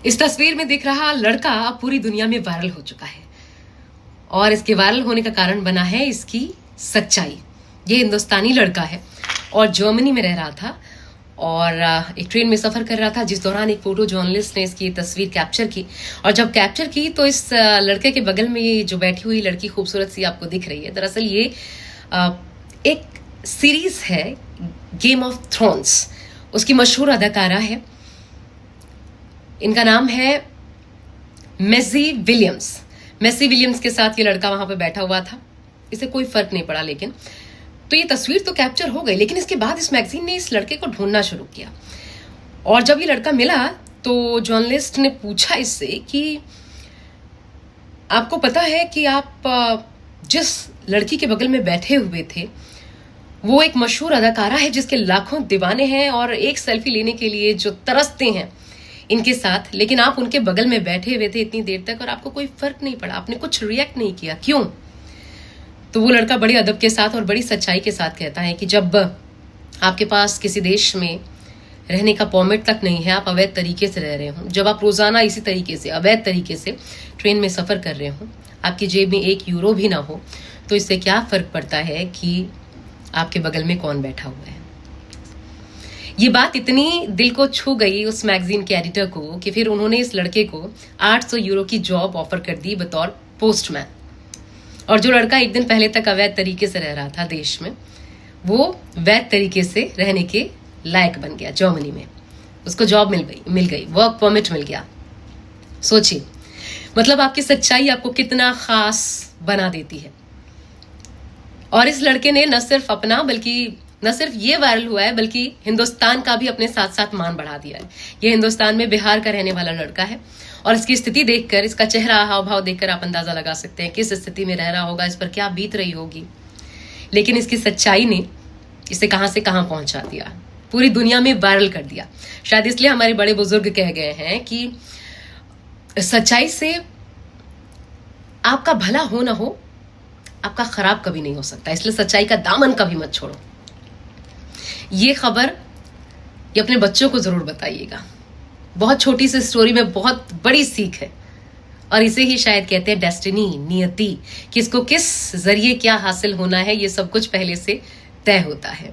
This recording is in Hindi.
इस तस्वीर में दिख रहा लड़का अब पूरी दुनिया में वायरल हो चुका है और इसके वायरल होने का कारण बना है इसकी सच्चाई। ये हिंदुस्तानी लड़का है और जर्मनी में रह रहा था और एक ट्रेन में सफर कर रहा था, जिस दौरान एक फोटो जर्नलिस्ट ने इसकी तस्वीर कैप्चर की। और जब कैप्चर की तो इस लड़के के बगल में ये जो बैठी हुई लड़की खूबसूरत सी आपको दिख रही है, दरअसल ये एक सीरीज है गेम ऑफ थ्रोन्स, उसकी मशहूर अदाकारा है। इनका नाम है मैसी विलियम्स। मैसी विलियम्स के साथ ये लड़का वहां पे बैठा हुआ था, इसे कोई फर्क नहीं पड़ा। लेकिन तो ये तस्वीर तो कैप्चर हो गई, लेकिन इसके बाद इस मैगजीन ने इस लड़के को ढूंढना शुरू किया। और जब ये लड़का मिला तो जर्नलिस्ट ने पूछा इससे कि आपको पता है कि आप जिस लड़की के बगल में बैठे हुए थे वो एक मशहूर अदाकारा है जिसके लाखों दीवाने हैं और एक सेल्फी लेने के लिए जो तरसते हैं इनके साथ, लेकिन आप उनके बगल में बैठे हुए थे इतनी देर तक और आपको कोई फर्क नहीं पड़ा, आपने कुछ रिएक्ट नहीं किया, क्यों? तो वो लड़का बड़े अदब के साथ और बड़ी सच्चाई के साथ कहता है कि जब आपके पास किसी देश में रहने का परमिट तक नहीं है, आप अवैध तरीके से रह रहे हो, जब आप रोजाना इसी तरीके से अवैध तरीके से ट्रेन में सफर कर रहे हो, आपकी जेब में 1 यूरो भी ना हो, तो इससे क्या फर्क पड़ता है कि आपके बगल में कौन बैठा हुआ है। ये बात इतनी दिल को छू गई उस मैगजीन के एडिटर को कि फिर उन्होंने इस लड़के को 800 यूरो की जॉब ऑफर कर दी बतौर पोस्टमैन। और जो लड़का एक दिन पहले तक अवैध तरीके से रह रहा था देश में, वो वैध तरीके से रहने के लायक बन गया जर्मनी में। उसको जॉब मिल गई, वर्क परमिट मिल गया। सोचिए, मतलब आपकी सच्चाई आपको कितना खास बना देती है। और इस लड़के ने न सिर्फ ये वायरल हुआ है बल्कि हिंदुस्तान का भी अपने साथ साथ मान बढ़ा दिया है। ये हिंदुस्तान में बिहार का रहने वाला लड़का है और इसकी स्थिति देखकर, इसका चेहरा हाव भाव देखकर आप अंदाजा लगा सकते हैं किस स्थिति में रह रहा होगा, इस पर क्या बीत रही होगी। लेकिन इसकी सच्चाई ने इसे कहां से कहां पहुंचा दिया, पूरी दुनिया में वायरल कर दिया। शायद इसलिए हमारे बड़े बुजुर्ग कह गए हैं कि सच्चाई से आपका भला हो ना हो, आपका खराब कभी नहीं हो सकता। इसलिए सच्चाई का दामन कभी मत छोड़ो। ये खबर ये अपने बच्चों को जरूर बताइएगा। बहुत छोटी सी स्टोरी में बहुत बड़ी सीख है और इसे ही शायद कहते हैं डेस्टिनी, नियति, कि इसको किस जरिए क्या हासिल होना है, ये सब कुछ पहले से तय होता है।